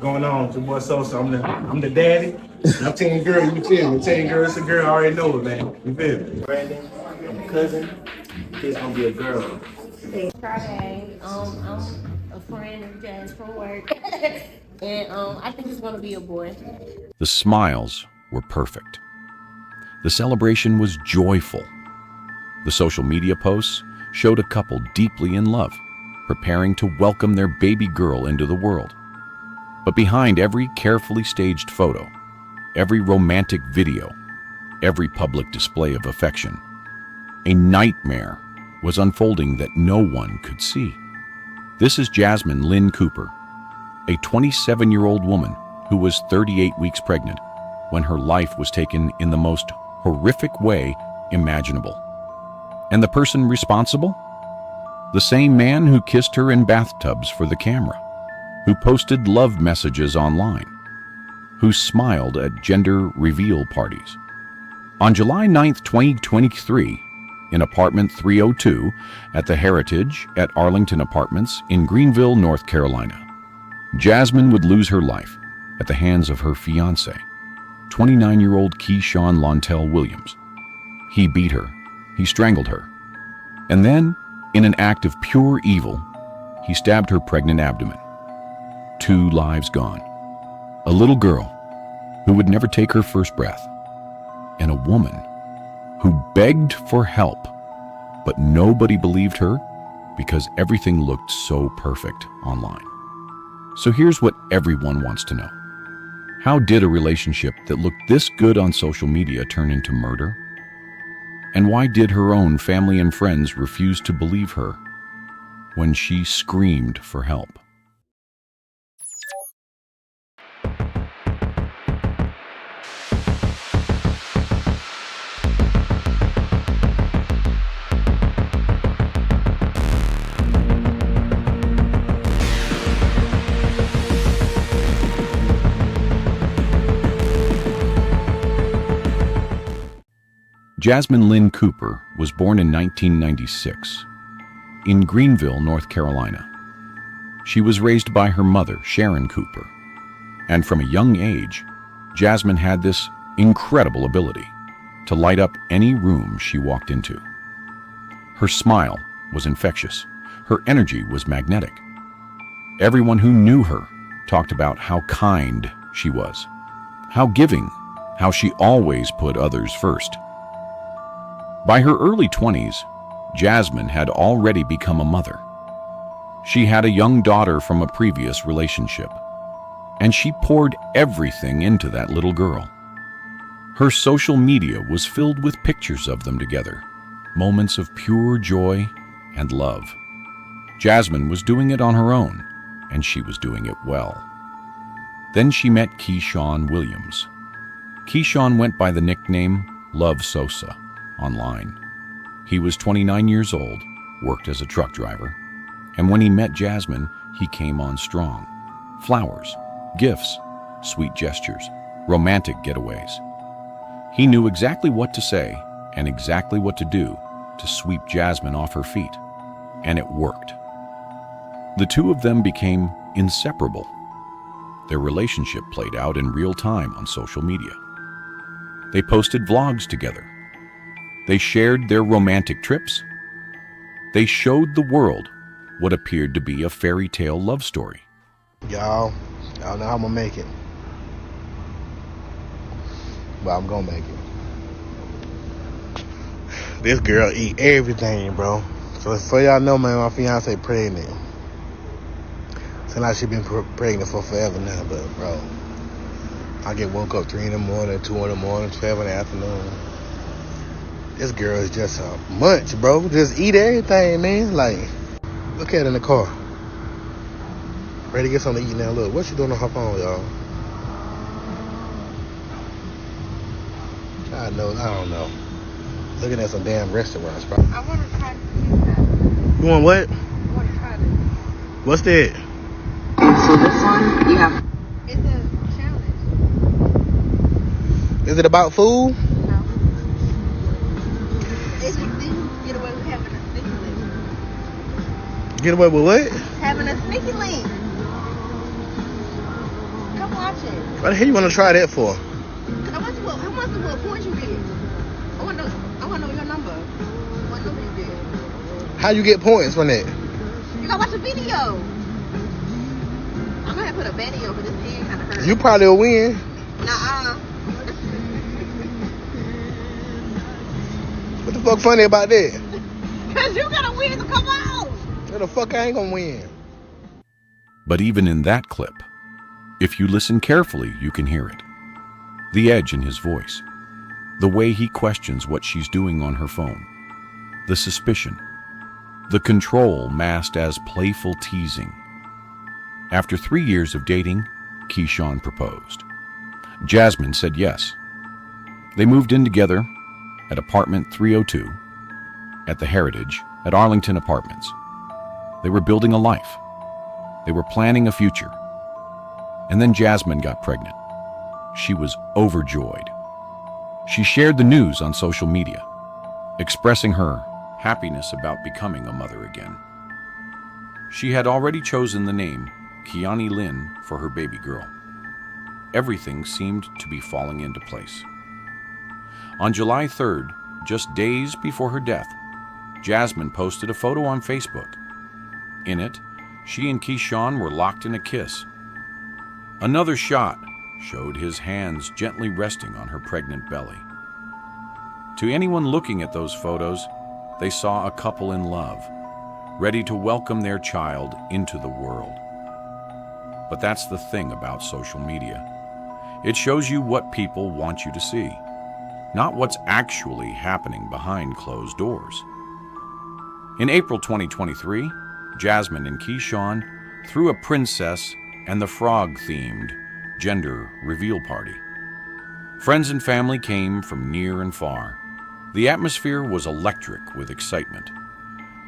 Going on, it's your boy Sosa. I'm the daddy. I'm telling girl, you feel me? Telling girl, it's a girl. I already know it, man. You feel me? Brandon, I'm a cousin. Kid's gonna be a girl. Friday. I'm a friend of Jazz from work, and I think it's gonna be a boy. The smiles were perfect. The celebration was joyful. The social media posts showed a couple deeply in love, preparing to welcome their baby girl into the world. But behind every carefully staged photo, every romantic video, every public display of affection, a nightmare was unfolding that no one could see. This is Jasmine Lynn Cooper, a 27-year-old woman who was 38 weeks pregnant when her life was taken in the most horrific way imaginable. And the person responsible? The same man who kissed her in bathtubs for the camera, who posted love messages online, who smiled at gender reveal parties. On July 9th, 2023, in apartment 302 at the Heritage at Arlington Apartments in Greenville, North Carolina, Jasmine would lose her life at the hands of her fiancé, 29-year-old Keyshawn Lontel Williams. He beat her, he strangled her, and then, in an act of pure evil, he stabbed her pregnant abdomen. 2 lives gone. A little girl who would never take her first breath, and a woman who begged for help, but nobody believed her because everything looked so perfect online. So here's what everyone wants to know. How did a relationship that looked this good on social media turn into murder? And why did her own family and friends refuse to believe her when she screamed for help? Jasmine Lynn Cooper was born in 1996 in Greenville, North Carolina. She was raised by her mother, Sharon Cooper, and from a young age, Jasmine had this incredible ability to light up any room she walked into. Her smile was infectious. Her energy was magnetic. Everyone who knew her talked about how kind she was, how giving, how she always put others first. By her early 20s, Jasmine had already become a mother. She had a young daughter from a previous relationship, and she poured everything into that little girl. Her social media was filled with pictures of them together, moments of pure joy and love. Jasmine was doing it on her own, and she was doing it well. Then she met Keyshawn Williams. Keyshawn went by the nickname Love Sosa online. He was 29 years old, worked as a truck driver, and when he met Jasmine, he came on strong. Flowers, gifts, sweet gestures, romantic getaways. He knew exactly what to say and exactly what to do to sweep Jasmine off her feet, and it worked. The two of them became inseparable. Their relationship played out in real time on social media. They posted vlogs together. They shared their romantic trips. They showed the world what appeared to be a fairy tale love story. Y'all know how I'm gonna make it. But I'm gonna make it. This girl eat everything, bro. So y'all know, man, my fiance pregnant. Seems like she been pregnant for forever now, but bro, I get woke up 3 in the morning, 2 in the morning, 12 in the afternoon. This girl is just a munch, bro. Just eat everything, man. Like, look at her in the car. Ready to get something to eat now. Look, what she doing on her phone, y'all? I don't know. Looking at some damn restaurants, bro. I want to try this. You want what? I want to try this. What's that? For this one, you have. It's a challenge. Is it about food? No. It's you get away with having a sneaky link. Get away with what? Having a sneaky link. watching. What the hell you want to try that for? I want to know what point you did. I want to know your number. What number you did. How you get points from that? You gotta watch a video. I'm gonna have to put a video for this hand kind of hurt. You probably will win. Nuh-uh. What the fuck funny about that? Cause you gotta win to come out. What the fuck I ain't gonna win? But even in that clip, if you listen carefully, you can hear it. The edge in his voice, the way he questions what she's doing on her phone, the suspicion, the control masked as playful teasing. After 3 years of dating, Keyshawn proposed. Jasmine said yes. They moved in together at apartment 302 at the Heritage at Arlington Apartments. They were building a life. They were planning a future. And then Jasmine got pregnant. She was overjoyed. She shared the news on social media, expressing her happiness about becoming a mother again. She had already chosen the name Kiani Lynn for her baby girl. Everything seemed to be falling into place. On July 3rd, just days before her death, Jasmine posted a photo on Facebook. In it, she and Keyshawn were locked in a kiss. Another shot showed his hands gently resting on her pregnant belly. To anyone looking at those photos, they saw a couple in love, ready to welcome their child into the world. But that's the thing about social media. It shows you what people want you to see, not what's actually happening behind closed doors. In April 2023, Jasmine and Keyshawn threw a princess and the frog-themed gender reveal party. Friends and family came from near and far. The atmosphere was electric with excitement.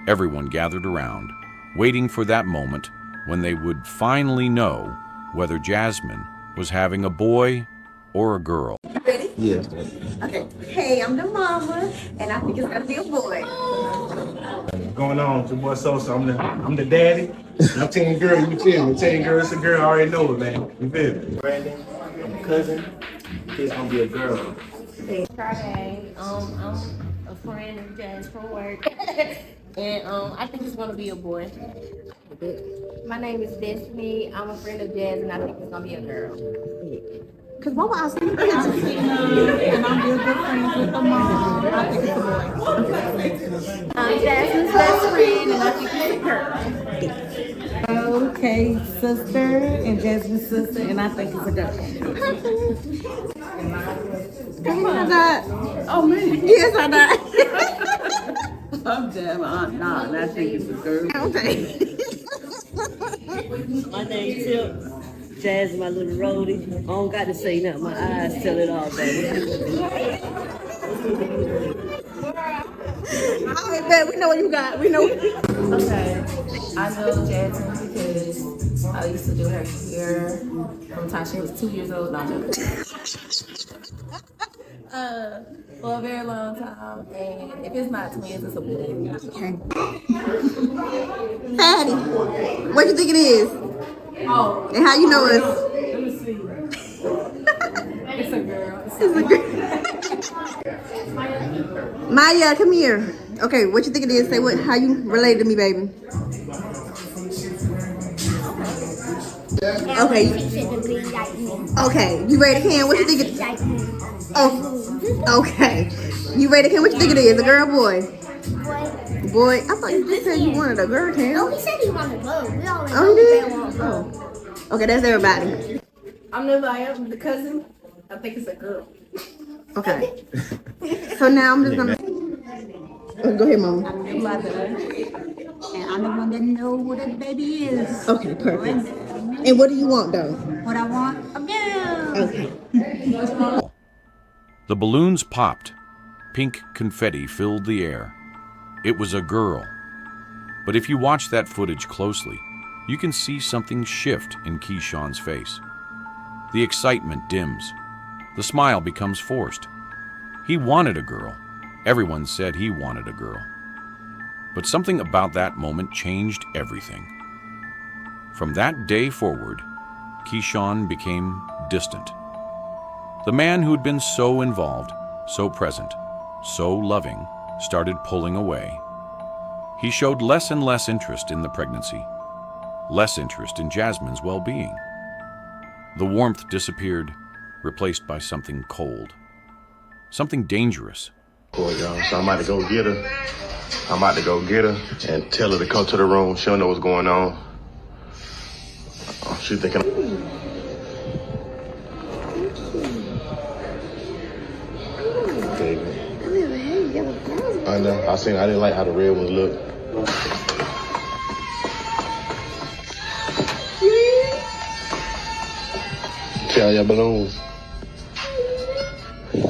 Everyone gathered around, waiting for that moment when they would finally know whether Jasmine was having a boy or a girl. Ready? Yeah. Okay. Hey, I'm the mama, and I think it's gonna be a boy. What's going on? It's your boy Sosa. I'm the daddy. I'm telling girl, you feel me? Telling girl, it's a girl, I already know it, man. You feel me? Brandon, I'm a cousin. It's gonna be a girl. Friday, I'm a friend of Jazz from work, and I think it's gonna be a boy. My name is Jasmine. I'm a friend of Jazz, and I think it's gonna be a girl. Cause mama, I see you. And I'm real good friends with the mom. I think it's a boy. I'm Jasmine's best friend, and I think it's a girl. Okay, sister and Jasmine's sister, and I think it's a girl. Come on, Dad. Oh man, Yes, I died. I'm Jam Aunt Nah, and I think it's a girl. Okay. My name's Tip. Jazz, my little roadie. I don't got to say nothing. My eyes tell it all, baby. All right, babe, we know what you got. We know. Okay, I know Jasmine because I used to do her hair from the time she was 2 years old. No, I'm joking. For a very long time, and if it's not twins, it's a boy. Okay. Patty, what you think it is? Oh, And how you know us? let me see. It's a girl. It's a girl. Maya, come here. Okay, what you think it is? Say what? How you related to me, baby? Okay. Okay. You ready, Ken? What you think it? Oh. Okay. You ready, Ken? What you think it is? A girl, or boy? Boy. I thought you just said you wanted a girl, Ken. Oh, he said he wanted both. We already Oh, know you they did? want both. Oh. Okay, that's everybody. I'm the cousin. I think it's a girl. Okay. So now I'm just gonna. Oh, go ahead, Mama. I'm your mother, and I'm the one that know what a baby is. Okay, perfect. And what do you want, though? What I want, a girl. Okay. The balloons popped. Pink confetti filled the air. It was a girl. But if you watch that footage closely, you can see something shift in Keyshawn's face. The excitement dims. The smile becomes forced. He wanted a girl. Everyone said he wanted a girl. But something about that moment changed everything. From that day forward, Keyshawn became distant. The man who had been so involved, so present, so loving, started pulling away. He showed less and less interest in the pregnancy, less interest in Jasmine's well-being. The warmth disappeared, replaced by something cold, something dangerous. Boy, y'all, so I'm about to go get her. I'm about to go get her and tell her to come to the room. She don't know what's going on. She thinking. Baby. I know. I didn't like how the red ones look. See all your balloons. You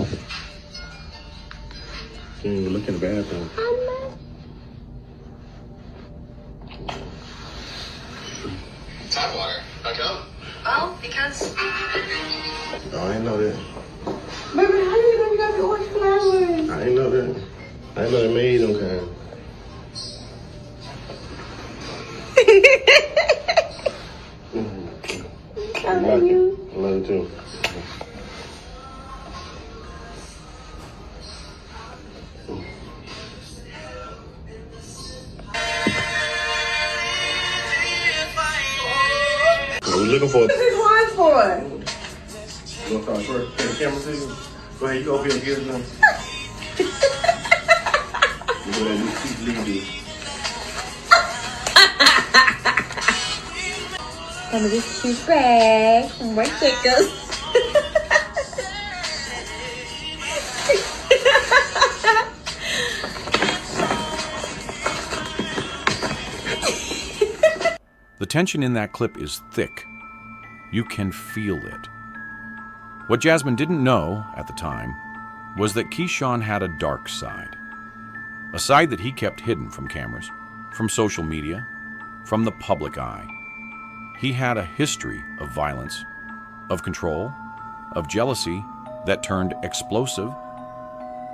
didn't even look in the bathroom. Tap water. How come? Oh, because. Oh, I didn't know that. Baby, how you know you got the orange flowers? I didn't know that. I didn't know they made them kind. I love you. I love you too. What are we looking for? What is this wine for? You want to start first? Can the camera see you? Go ahead, you open your gears now. You go ahead, you keep leading. Some of this cute swag from White Chickers. The tension in that clip is thick. You can feel it. What Jasmine didn't know at the time was that Keyshawn had a dark side. A side that he kept hidden from cameras, from social media, from the public eye. He had a history of violence, of control, of jealousy that turned explosive.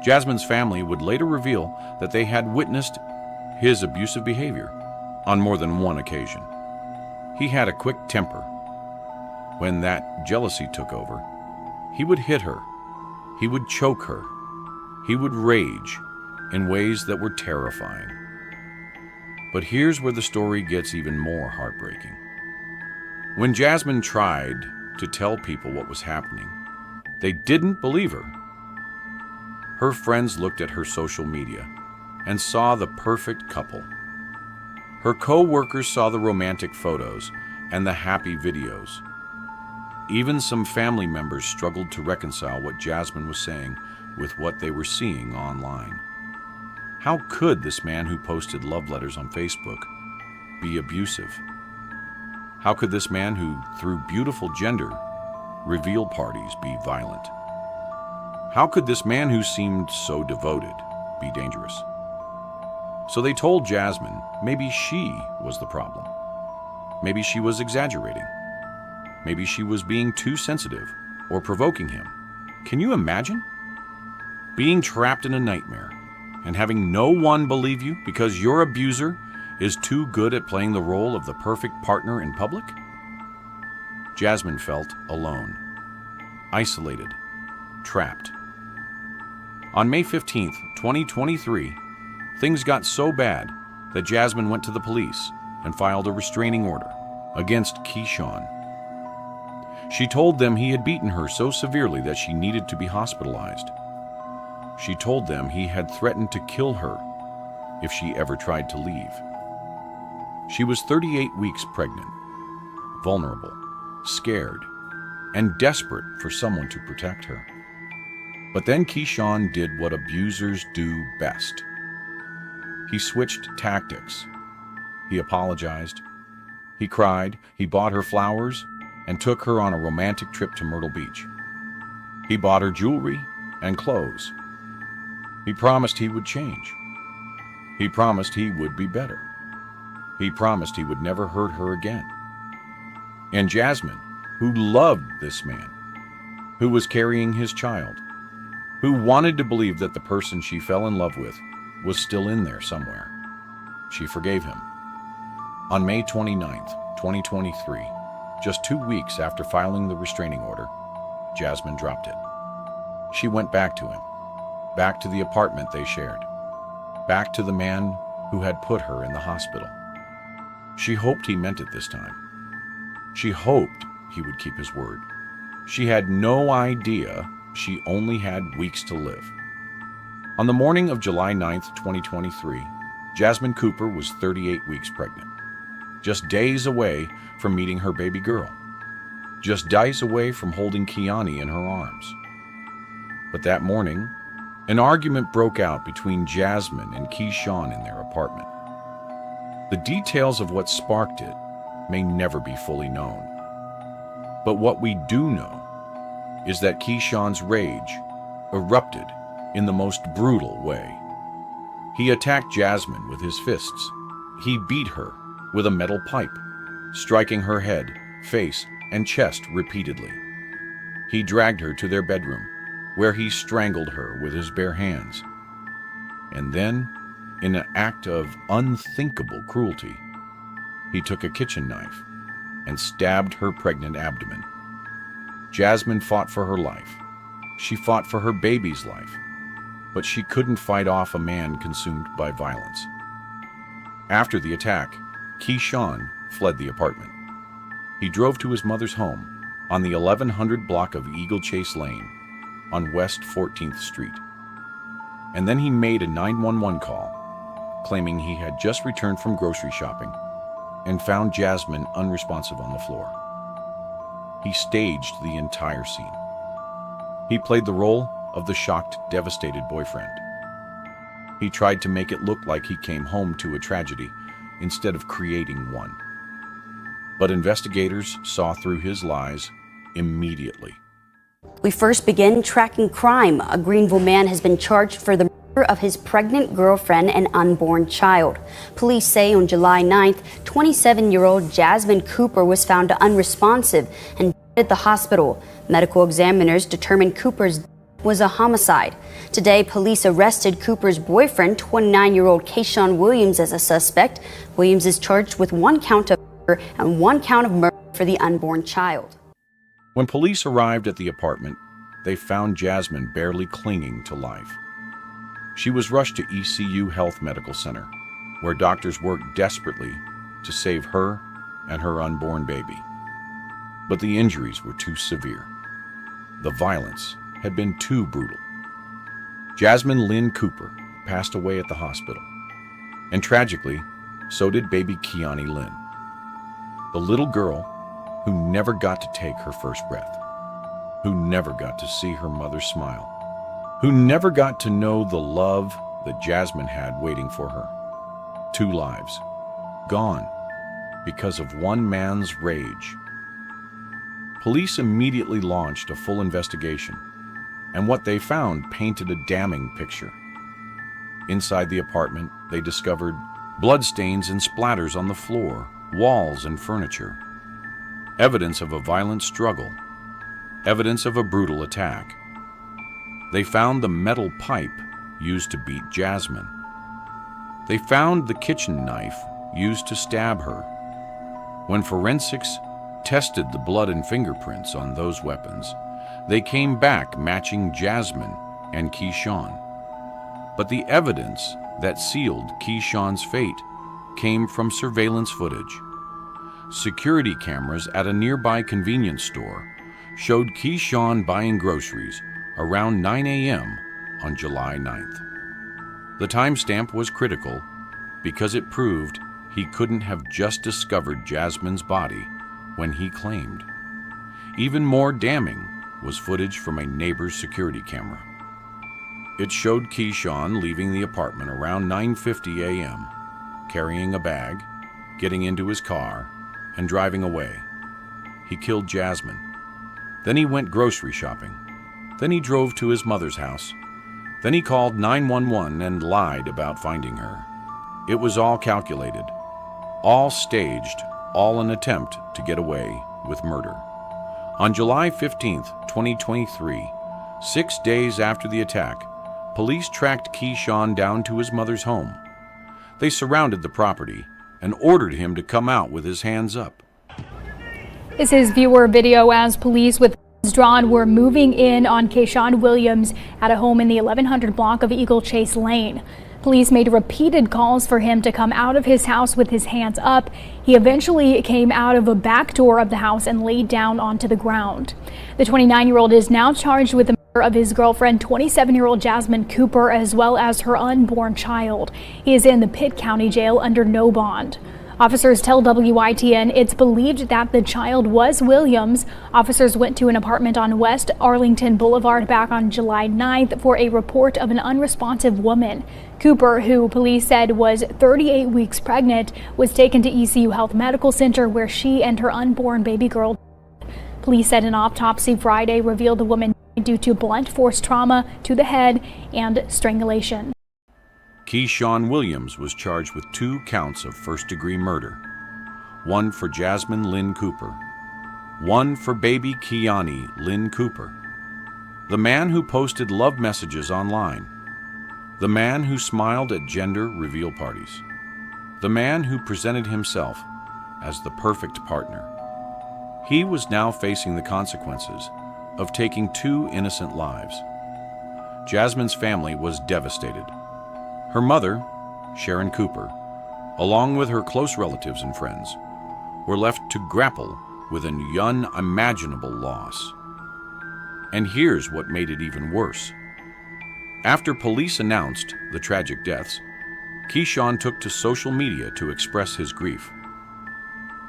Jasmine's family would later reveal that they had witnessed his abusive behavior on more than one occasion. He had a quick temper. When that jealousy took over, he would hit her, he would choke her, he would rage in ways that were terrifying. But here's where the story gets even more heartbreaking. When Jasmine tried to tell people what was happening, they didn't believe her. Her friends looked at her social media and saw the perfect couple. Her co-workers saw the romantic photos and the happy videos. Even some family members struggled to reconcile what Jasmine was saying with what they were seeing online. How could this man who posted love letters on Facebook be abusive? How could this man who, through beautiful gender reveal parties, be violent? How could this man who seemed so devoted be dangerous? So they told Jasmine maybe she was the problem. Maybe she was exaggerating. Maybe she was being too sensitive or provoking him. Can you imagine? Being trapped in a nightmare and having no one believe you because your abuser is too good at playing the role of the perfect partner in public? Jasmine felt alone, isolated, trapped. On May 15th, 2023, things got so bad that Jasmine went to the police and filed a restraining order against Keyshawn. She told them he had beaten her so severely that she needed to be hospitalized. She told them he had threatened to kill her if she ever tried to leave. She was 38 weeks pregnant, vulnerable, scared, and desperate for someone to protect her. But then Keyshawn did what abusers do best. He switched tactics. He apologized. He cried. He bought her flowers and took her on a romantic trip to Myrtle Beach. He bought her jewelry and clothes. He promised he would change. He promised he would be better. He promised he would never hurt her again. And Jasmine, who loved this man, who was carrying his child, who wanted to believe that the person she fell in love with was still in there somewhere, she forgave him. On May 29th, 2023, Just 2 weeks after filing the restraining order, Jasmine dropped it. She went back to him, back to the apartment they shared, back to the man who had put her in the hospital. She hoped he meant it this time. She hoped he would keep his word. She had no idea she only had weeks to live. On the morning of July 9th, 2023, Jasmine Cooper was 38 weeks pregnant, just days away from meeting her baby girl, just days away from holding Kiani in her arms. But that morning, an argument broke out between Jasmine and Keyshawn in their apartment. The details of what sparked it may never be fully known. But what we do know is that Keyshawn's rage erupted in the most brutal way. He attacked Jasmine with his fists. He beat her with a metal pipe, striking her head, face, and chest repeatedly. He dragged her to their bedroom, where he strangled her with his bare hands. And then, in an act of unthinkable cruelty, he took a kitchen knife and stabbed her pregnant abdomen. Jasmine fought for her life. She fought for her baby's life, but she couldn't fight off a man consumed by violence. After the attack, Keyshawn fled the apartment. He drove to his mother's home on the 1100 block of Eagle Chase Lane on West 14th Street. And then he made a 911 call, claiming he had just returned from grocery shopping and found Jasmine unresponsive on the floor. He staged the entire scene. He played the role of the shocked, devastated boyfriend. He tried to make it look like he came home to a tragedy instead of creating one. But investigators saw through his lies immediately. We first begin tracking crime. A Greenville man has been charged for the murder of his pregnant girlfriend and unborn child. Police say on July 9th, 27-year-old Jasmine Cooper was found unresponsive and at the hospital. Medical examiners determined Cooper's death was a homicide. Today, police arrested Cooper's boyfriend, 29-year-old Keyshawn Williams, as a suspect. Williams is charged with 1 count of murder and 1 count of murder for the unborn child. When police arrived at the apartment, they found Jasmine barely clinging to life. She was rushed to ECU Health Medical Center, where doctors worked desperately to save her and her unborn baby. But the injuries were too severe. The violence had been too brutal. Jasmine Lynn Cooper passed away at the hospital. And tragically, so did baby Kiani Lynn, the little girl who never got to take her first breath, who never got to see her mother smile, who never got to know the love that Jasmine had waiting for her. 2 lives, gone because of one man's rage. Police immediately launched a full investigation, and what they found painted a damning picture. Inside the apartment, they discovered bloodstains and splatters on the floor, walls, and furniture. Evidence of a violent struggle, evidence of a brutal attack. They found the metal pipe used to beat Jasmine. They found the kitchen knife used to stab her. When forensics tested the blood and fingerprints on those weapons, they came back matching Jasmine and Keyshawn. But the evidence that sealed Keyshawn's fate came from surveillance footage. Security cameras at a nearby convenience store showed Keyshawn buying groceries around 9 a.m. on July 9th. The timestamp was critical because it proved he couldn't have just discovered Jasmine's body when he claimed. Even more damning was footage from a neighbor's security camera. It showed Keyshawn leaving the apartment around 9:50 a.m., carrying a bag, getting into his car, and driving away. He killed Jasmine. Then he went grocery shopping. Then he drove to his mother's house. Then he called 911 and lied about finding her. It was all calculated, all staged, all an attempt to get away with murder. On July 15th, 2023, 6 days after the attack, police tracked Keyshawn down to his mother's home. They surrounded the property and ordered him to come out with his hands up. This is viewer video as police with guns drawn were moving in on Keyshawn Williams at a home in the 1100 block of Eagle Chase Lane. Police made repeated calls for him to come out of his house with his hands up. He eventually came out of a back door of the house and laid down onto the ground. The 29-year-old is now charged with the murder of his girlfriend, 27-year-old Jasmine Cooper, as well as her unborn child. He is in the Pitt County Jail under no bond. Officers tell WITN it's believed that the child was Williams. Officers went to an apartment on West Arlington Boulevard back on July 9th for a report of an unresponsive woman. Cooper, who police said was 38 weeks pregnant, was taken to ECU Health Medical Center where she and her unborn baby girl died. Police said an autopsy Friday revealed the woman died due to blunt force trauma to the head and strangulation. Keyshawn Williams was charged with 2 counts of first-degree murder, 1 for Jasmine Lynn Cooper, 1 for baby Kiani Lynn Cooper, the man who posted love messages online, the man who smiled at gender reveal parties, the man who presented himself as the perfect partner. He was now facing the consequences of taking 2 innocent lives. Jasmine's family was devastated. Her mother, Sharon Cooper, along with her close relatives and friends, were left to grapple with an unimaginable loss. And here's what made it even worse. After police announced the tragic deaths, Keyshawn took to social media to express his grief.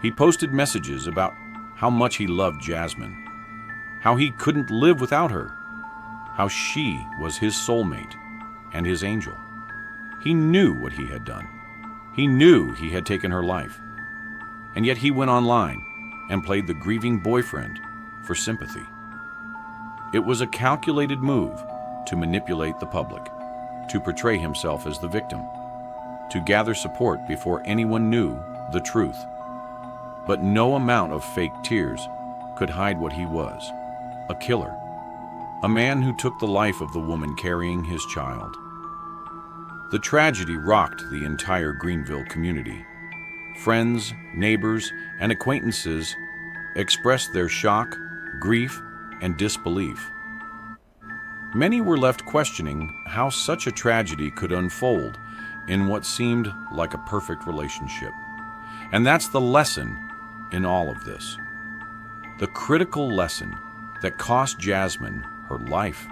He posted messages about how much he loved Jasmine, how he couldn't live without her, how she was his soulmate and his angel. He knew what he had done. He knew he had taken her life. And yet he went online and played the grieving boyfriend for sympathy. It was a calculated move to manipulate the public, to portray himself as the victim, to gather support before anyone knew the truth. But no amount of fake tears could hide what he was, a killer, a man who took the life of the woman carrying his child. The tragedy rocked the entire Greenville community. Friends, neighbors, and acquaintances expressed their shock, grief, and disbelief. Many were left questioning how such a tragedy could unfold in what seemed like a perfect relationship. And that's the lesson in all of this. The critical lesson that cost Jasmine her life.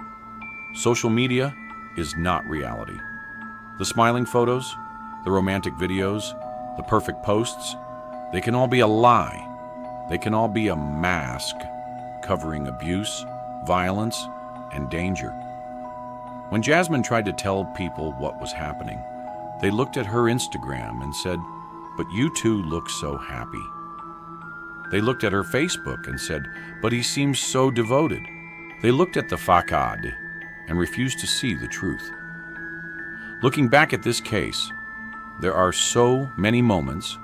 Social media is not reality. The smiling photos, the romantic videos, the perfect posts, they can all be a lie. They can all be a mask covering abuse, violence, and danger. When Jasmine tried to tell people what was happening, they looked at her Instagram and said, "But you two look so happy." They looked at her Facebook and said, "But he seems so devoted." They looked at the facade and refused to see the truth. Looking back at this case, there are so many moments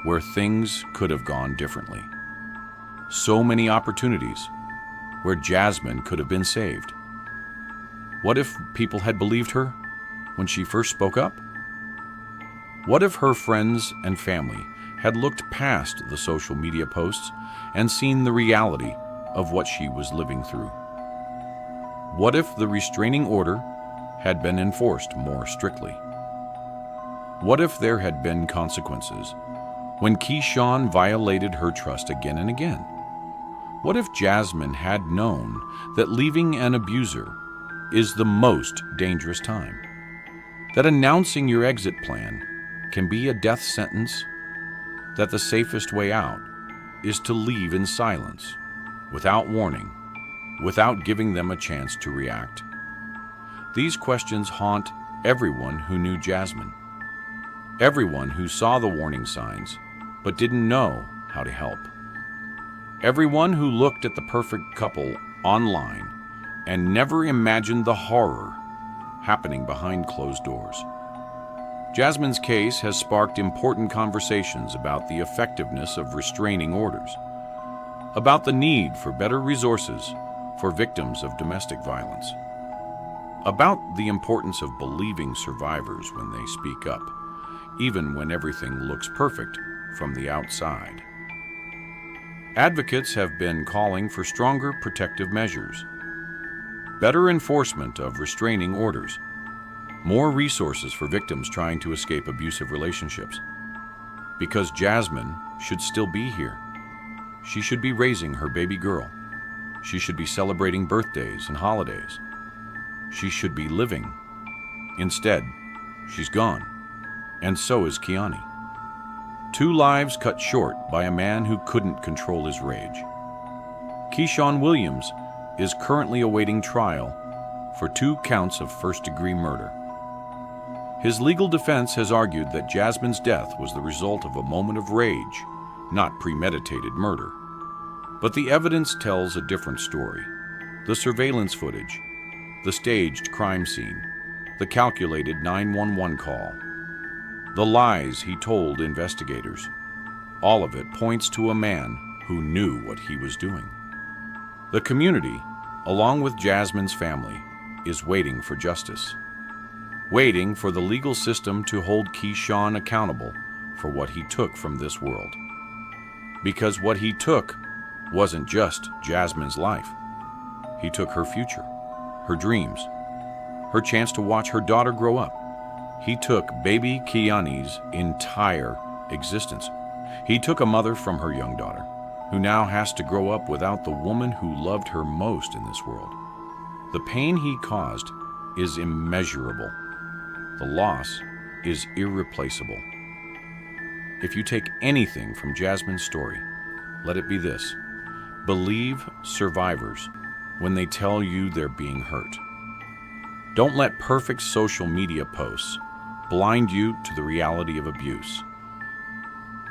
where things could have gone differently. So many opportunities where Jasmine could have been saved. What if people had believed her when she first spoke up? What if her friends and family had looked past the social media posts and seen the reality of what she was living through? What if the restraining order had been enforced more strictly? What if there had been consequences when Keyshawn violated her trust again and again? What if Jasmine had known that leaving an abuser is the most dangerous time? That announcing your exit plan can be a death sentence? That the safest way out is to leave in silence, without warning, without giving them a chance to react? These questions haunt everyone who knew Jasmine, everyone who saw the warning signs but didn't know how to help, everyone who looked at the perfect couple online and never imagined the horror happening behind closed doors. Jasmine's case has sparked important conversations about the effectiveness of restraining orders, about the need for better resources for victims of domestic violence, about the importance of believing survivors when they speak up, even when everything looks perfect from the outside. Advocates have been calling for stronger protective measures, better enforcement of restraining orders, more resources for victims trying to escape abusive relationships. Because Jasmine should still be here. She should be raising her baby girl. She should be celebrating birthdays and holidays. She should be living. Instead, she's gone. And so is Kiani. 2 lives cut short by a man who couldn't control his rage. Keyshawn Williams is currently awaiting trial for 2 counts of first-degree murder. His legal defense has argued that Jasmine's death was the result of a moment of rage, not premeditated murder. But the evidence tells a different story. The surveillance footage, the staged crime scene, the calculated 911 call, the lies he told investigators, all of it points to a man who knew what he was doing. The community, along with Jasmine's family, is waiting for justice, waiting for the legal system to hold Keyshawn accountable for what he took from this world. Because what he took wasn't just Jasmine's life. He took her future, her dreams, her chance to watch her daughter grow up. He took baby Kiani's entire existence. He took a mother from her young daughter, who now has to grow up without the woman who loved her most in this world. The pain he caused is immeasurable. The loss is irreplaceable. If you take anything from Jasmine's story, let it be this: believe survivors when they tell you they're being hurt. Don't let perfect social media posts blind you to the reality of abuse.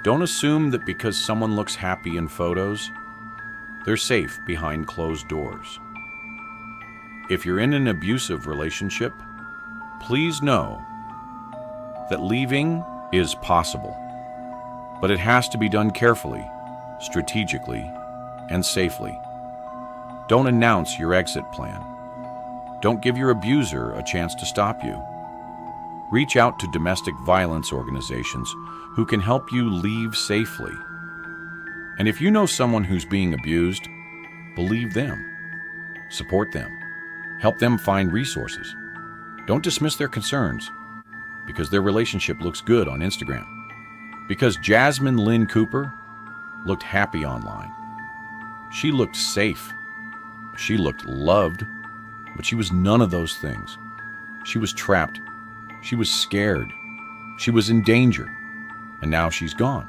Don't assume that because someone looks happy in photos, they're safe behind closed doors. If you're in an abusive relationship, please know that leaving is possible, but it has to be done carefully, strategically, and safely. Don't announce your exit plan. Don't give your abuser a chance to stop you. Reach out to domestic violence organizations who can help you leave safely. And if you know someone who's being abused, believe them, support them, help them find resources. Don't dismiss their concerns because their relationship looks good on Instagram. Because Jasmine Lynn Cooper looked happy online. She looked safe. She looked loved, but she was none of those things. She was trapped. She was scared. She was in danger. And now she's gone.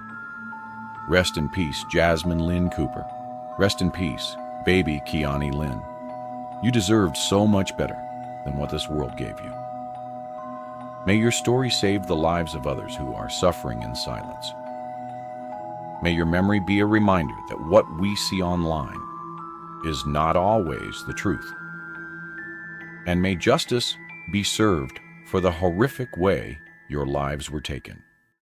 Rest in peace, Jasmine Lynn Cooper. Rest in peace, baby Kiani Lynn. You deserved so much better than what this world gave you. May your story save the lives of others who are suffering in silence. May your memory be a reminder that what we see online is not always the truth. And may justice be served for the horrific way your lives were taken.